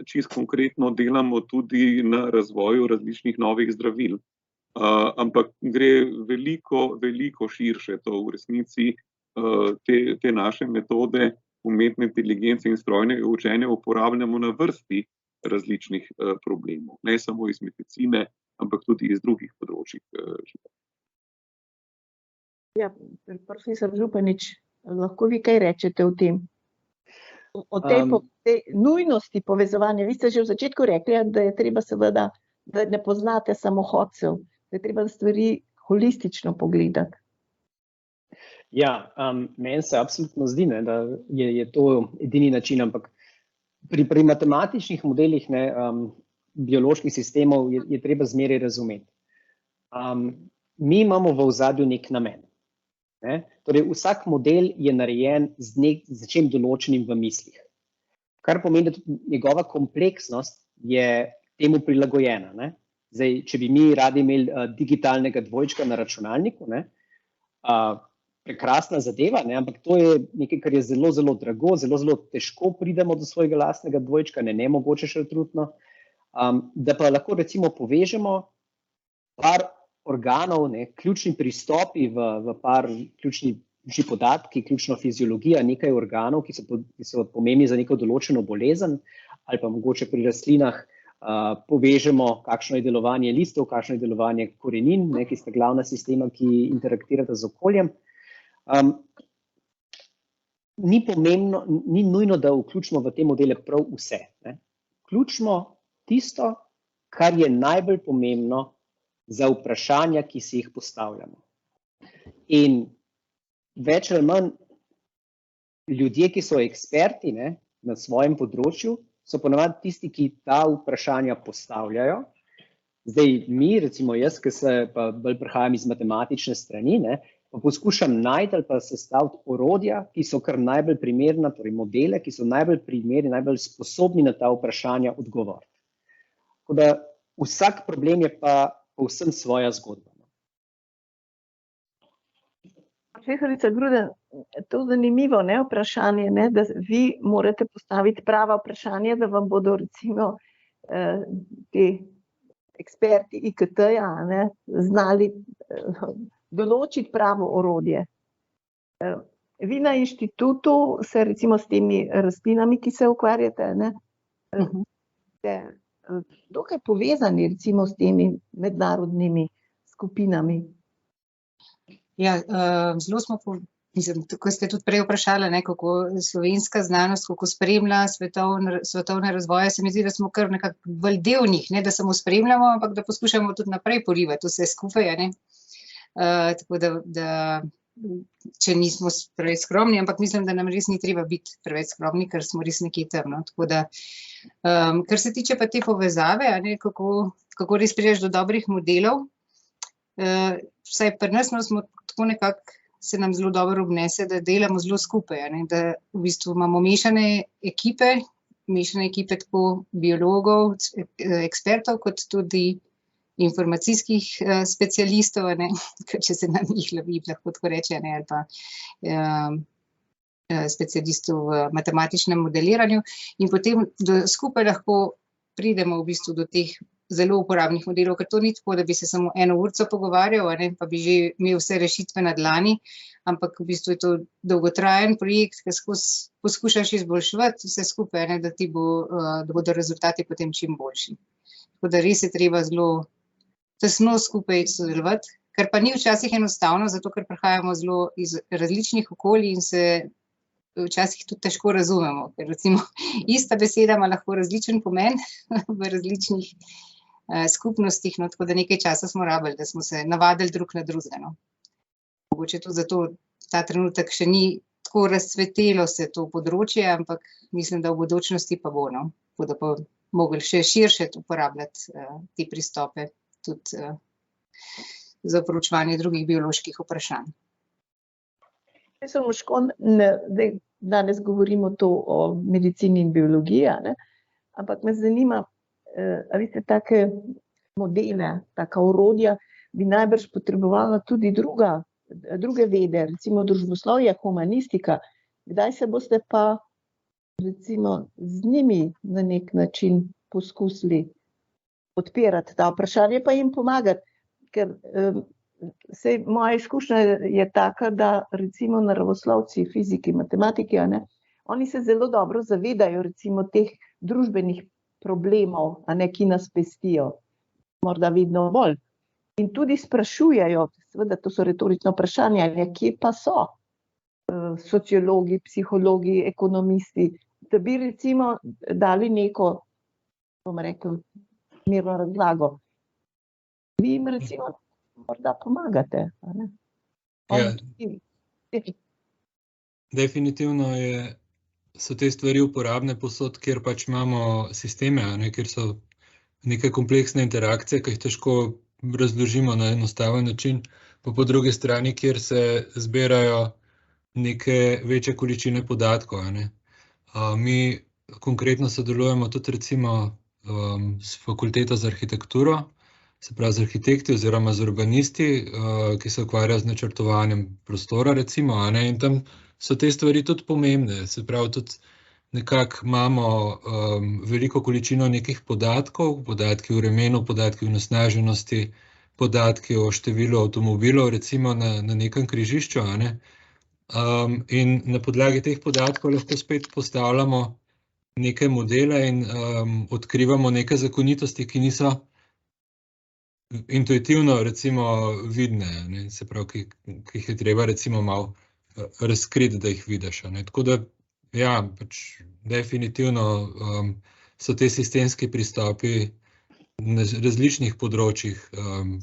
Čisto konkretno delamo tudi na razvoju različnih novih zdravil. Ampak gre veliko širše to v resnici. Te naše metode umetne inteligence in strojnega učenja uporabljamo na vrsti različnih problemov, ne samo iz medicine, ampak tudi iz drugih področjih. Ja, profesor Županič, lahko vi kaj rečete o tem? O tej nujnosti povezovanja. Vi ste že v začetku rekli, da je treba seveda, da ne poznate samo hodcev, da je treba stvari holistično pogledati. Ja, meni se absolutno zdi, da je to edini način, ampak pri matematičnih modelih bioloških sistemov je treba zmeraj razumeti. Mi imamo v ozadju nek namen. Torej, vsak model je narejen z nečim določenim v mislih. Kar pomeni, da tudi njegova kompleksnost je temu prilagojena. Zdaj, če bi mi radi imeli digitalnega dvojčka na računalniku, prekrasna zadeva, ampak to je nekaj, kar je zelo, zelo drago, zelo težko pridemo do svojega lastnega dvojčka, nemogoče še trudno. Da pa lahko recimo povežemo par organov, ključni pristopi v par ključni podatki, ključna fiziologija nekaj organov, ki so pomembni za neko določeno bolezen, ali pa mogoče pri rastlinah povežemo, kakšno je delovanje listov, kakšno je delovanje korenin, ki sta glavna sistema, ki interaktirata z okoljem. Ni nujno, da vključimo v te modele prav vse. Vključimo tisto, kar je najbolj pomembno za vprašanja, ki si jih postavljamo. In več ali manj ljudje, ki so eksperti na svojem področju, so ponavadi tisti, ki ta vprašanja postavljajo. Zdaj mi, recimo jaz, ki se pa bolj prihajam iz matematične strani, pa poskušam najti ali pa sestaviti orodja, ki so kar najbolj primerna, torej modele, ki so najbolj primerni, najbolj sposobni na ta vprašanja odgovoriti. Tako da vsak problem je pa povsem svoja zgodba. Profesorica Gruden, to je zanimivo vprašanje, da vi morate postaviti prava vprašanja, da vam bodo recimo ti eksperti IKT-ja znali določiti pravo orodje. Vi na inštitutu se recimo s temi rastlinami, ki se ukvarjate, ste dokaj povezani recimo s temi mednarodnimi skupinami. Ja, zelo smo, tako ste tudi prej vprašali, kako slovenska znanost, kako spremlja svetovne razvoje, se mi zdi, da smo kar nekako bolj del njih, da samo spremljamo, ampak da poskušamo tudi naprej porivati vse skupaj. Tako da če nismo preveč skromni, ampak mislim, da nam res ni treba biti preveč skromni, ker smo res nekje tam. Tako da, kar se tiče pa te povezave, kako res prideš do dobrih modelov, vsaj pri nas smo tako nekako, se nam zelo dobro obnese, da delamo zelo skupaj, da v bistvu imamo mešane ekipe tako biologov, ekspertov, kot tudi informacijskih specialistov, če se nam jih lahko tako reče, ali pa specialistov v matematičnem modeliranju, in potem skupaj lahko pridemo v bistvu do teh zelo uporabnih modelov, ker to ni tako, da bi se samo eno urco pogovarjal, pa bi že imel vse rešitve na dlani, ampak v bistvu je to dolgotrajen projekt, ki poskušaš izboljševati vse skupaj, da bodo rezultati potem čim boljši. Tako da res je treba zelo tesno skupaj sodelovati, kar pa ni včasih enostavno, zato ker prihajamo zelo iz različnih okolij in se včasih tudi težko razumemo, ker recimo ista beseda ima lahko različen pomen v različnih skupnostih, tako da nekaj časa smo rabili, da smo se navadili drug na drugega. Mogoče tudi zato ta trenutek še ni tako razcvetelo se to področje, ampak mislim, da v bodočnosti pa bo, bodo pa mogli še širše uporabljati te pristope tudi za proučevanje drugih bioloških vprašanj. Danes govorimo to o medicini in biologiji, ampak me zanima, a veste, take modele, taka orodja bi najbrž potrebovala tudi druge vede, recimo družboslovje, humanistika. Kdaj se boste pa recimo z njimi na nek način poskusili odpirati ta vprašanja, pa jim pomagati, ker moja izkušnja je taka, da recimo naravoslovci, fiziki, matematiki, oni se zelo dobro zavedajo recimo teh družbenih problemov, ki nas pestijo, morda vedno bolj. In tudi sprašujejo, seveda to so retorična vprašanja, kje pa so sociologi, psihologi, ekonomisti, da bi recimo dali neko, bom rekel, mirno razlago. Vi jim recimo morda pomagate. Ja. Definitivno so te stvari uporabne posod, kjer pač imamo sisteme, kjer so neke kompleksne interakcije, ki jih težko razložimo na enostaven način, pa po drugi strani, kjer se zbirajo neke večje količine podatkov. Mi konkretno sodelujemo tudi recimo s fakulteto za arhitekturo, se pravi z arhitekti oziroma z urbanisti, ki se ukvarjajo z načrtovanjem prostora recimo, in tam so te stvari tudi pomembne, se pravi tudi nekako imamo veliko količino nekih podatkov, podatki o vremenu, podatki o onesnaženosti, podatki o številu avtomobilov recimo na nekem križišču, in na podlagi teh podatkov lahko spet postavljamo neke modele in odkrivamo neke zakonitosti, ki niso intuitivno recimo vidne, se pravi, ki jih je treba recimo malo razkriti, da jih vidiš. Tako da, ja, pač definitivno so te sistemski pristopi na različnih področjih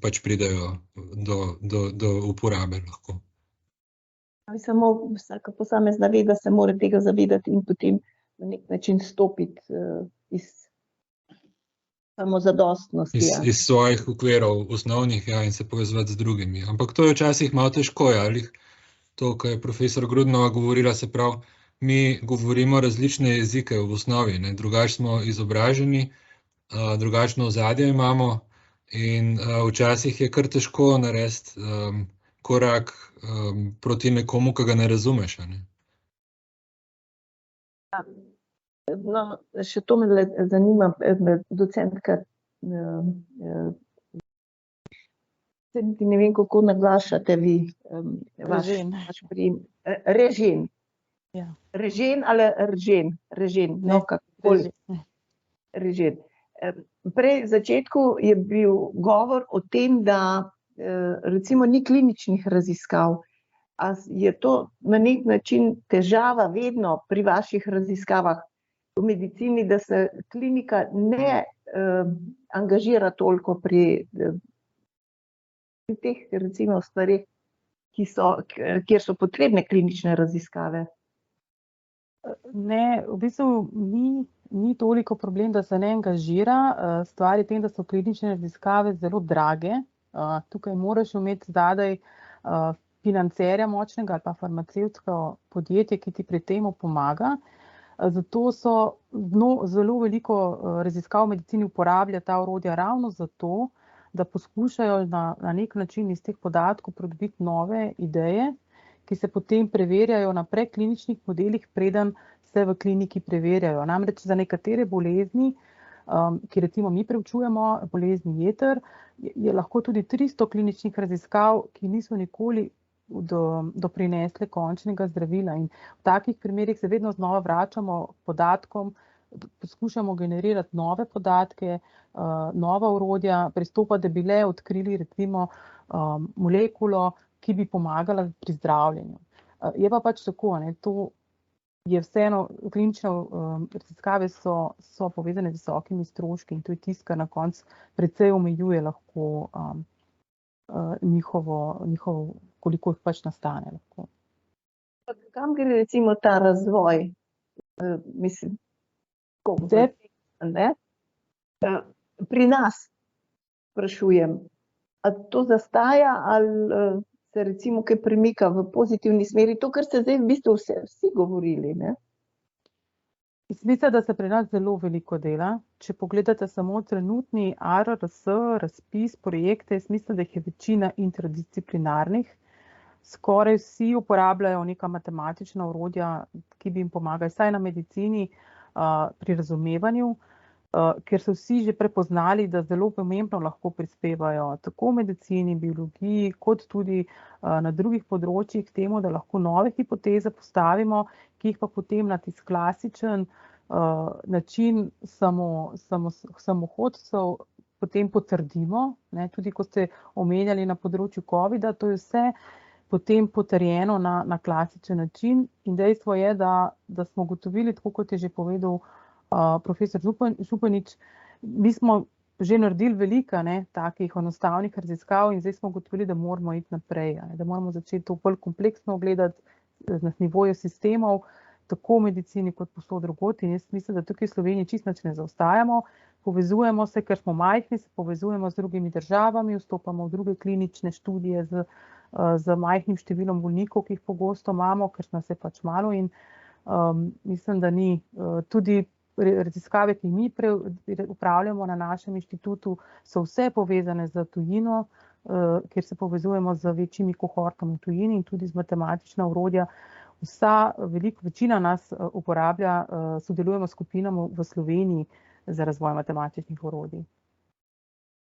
pač pridejo do uporabe lahko. Samo vsaka posamezna veda se mora tega zavedati in potem na nek način stopiti iz samozadostnosti. Iz svojih okvirov osnovnih, in se povezovati z drugimi. Ampak to je včasih malo težko, to, kar je profesor Grudnova govorila, se pravi, mi govorimo različne jezike v osnovi, drugače smo izobraženi, drugačno ozadje imamo in včasih je kar težko narediti korak proti nekomu, ki ga ne razumeš. No, še to me zanima, docentka, ne vem, kako naglašate vi vaš prijem. Režen. Ja. Režen ali Ržen? Režen, no, kakorkoli. Režen. Prej v začetku je bil govor o tem, da recimo ni kliničnih raziskav. A je to na nek način težava vedno pri vaših raziskavah v medicini, da se klinika ne angažira toliko pri teh recimo stvareh, kjer so potrebne klinične raziskave? Ne, v bistvu ni toliko problem, da se ne angažira. Stvar je tem, da so klinične raziskave zelo drage. Tukaj moraš imeti zadaj financerja močnega ali pa farmacevtsko podjetje, ki ti pri tem pomaga. Zato so zelo veliko raziskav v medicini uporablja ta orodja ravno zato, da poskušajo na nek način iz teh podatkov pridobiti nove ideje, ki se potem preverjajo na prekliničnih modelih, preden se v kliniki preverjajo. Namreč za nekatere bolezni ki recimo mi preučujemo bolezni jeter, je lahko tudi 300 kliničnih raziskav, ki niso nikoli doprinesle končnega zdravila. In v takih primerih se vedno znova vračamo k podatkom, poskušamo generirati nove podatke, nova orodja, pristopa, da bi le odkrili recimo molekulo, ki bi pomagala pri zdravljenju. Je pa pač tako, to je vseeno, klinične raziskave so povezane z visokimi stroški in to je tisto, kar na koncu precej omejuje lahko njihovo, koliko jih pač nastane lahko. Kam gre recimo ta razvoj? Mislim, pri nas sprašujem, ali to zastaja ali se recimo kaj premika v pozitivni smeri, to, kar ste zdaj v bistvu vsi govorili, ne? Mislim, da se pri nas zelo veliko dela. Če pogledate samo trenutni ARRS, razpis, projekte, mislim, da jih je večina interdisciplinarnih. Skoraj vsi uporabljajo neka matematična orodja, ki bi jim pomagali, saj na medicini, pri razumevanju, ker so vsi že prepoznali, da zelo pomembno lahko prispevajo tako v medicini, biologiji, kot tudi na drugih področjih k temu, da lahko nove hipoteze postavimo, ki jih pa potem na tisti klasičen način samohodcev potem potrdimo. Tudi ko ste omenjali na področju covida, to je vse potem potrjeno na klasičen način in dejstvo je, da smo ugotovili, tako kot je že povedal profesor Županič, mi smo že naredili veliko takih enostavnih raziskav in zdaj smo ugotovili, da moramo iti naprej, da moramo začeti to bolj kompleksno gledati na nivoju sistemov, tako v medicini kot povsod drugod. In jaz mislim, da tukaj v Sloveniji čisto nič ne zaostajamo, povezujemo se, ker smo majhni, se povezujemo z drugimi državami, vstopamo v druge klinične študije z majhnim številom bolnikov, ki jih pogosto imamo, ker nas je pač malo in mislim, da ni tudi raziskave, ki mi upravljamo na našem inštitutu, so vse povezane z tujino, ker se povezujemo z večjimi kohortami v tujini in tudi z matematična orodja. Večina nas uporablja, sodelujemo s skupinami v Sloveniji za razvoj matematičnih orodij.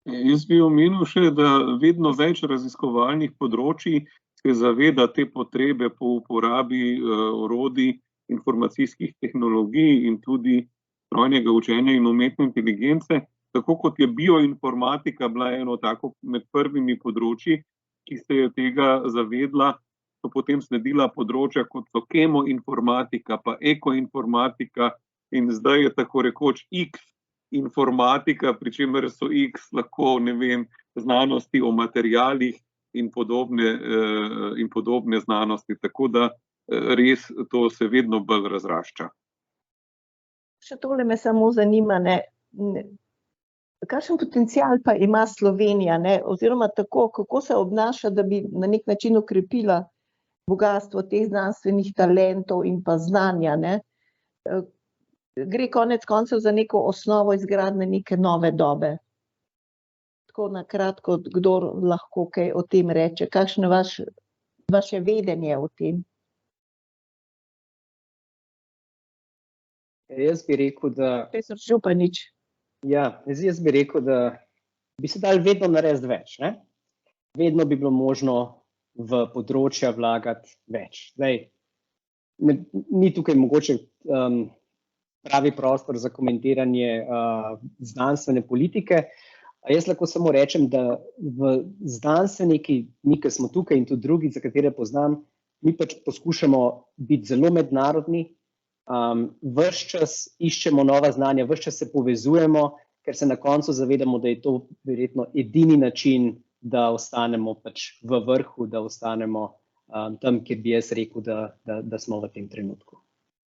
Jaz bi omenil še, da vedno več raziskovalnih področij se zaveda te potrebe po uporabi orodij informacijskih tehnologij in tudi strojnega učenja in umetne inteligence, tako kot je bioinformatika bila eno tako med prvimi področji, ki se je tega zavedla, so potem sledila področja, kot so kemoinformatika, pa ekoinformatika in zdaj je tako rekoč X informatika, pri čemer so X lahko, ne vem, znanosti o materialih in podobne znanosti, tako da res to se vedno bolj razrašča. Še tole me samo zanima, kakšen potencial pa ima Slovenija, oziroma tako, kako se obnaša, da bi na nek način okrepila bogastvo teh znanstvenih talentov in pa znanja, Gre konec koncev za neko osnovo izgradnje neke nove dobe. Tako na kratko, kdor lahko kaj o tem reče, kakšno vaše vedenje o tem? Jaz bi rekel, da... Profesor Županič. Ja, jaz bi rekel, da bi se dali vedno narediti več, Vedno bi bilo možno v področja vlagati več. Zdaj, ni tukaj mogoče pravi prostor za komentiranje znanstvene politike. Jaz lahko samo rečem, da v znanstveniki, mi, ki smo tukaj in tudi drugi, za katere poznam, mi pač poskušamo biti zelo mednarodni, ves čas iščemo nova znanja, ves čas se povezujemo, ker se na koncu zavedamo, da je to verjetno edini način, da ostanemo pač v vrhu, da ostanemo tam, kjer bi jaz rekel, da smo v tem trenutku.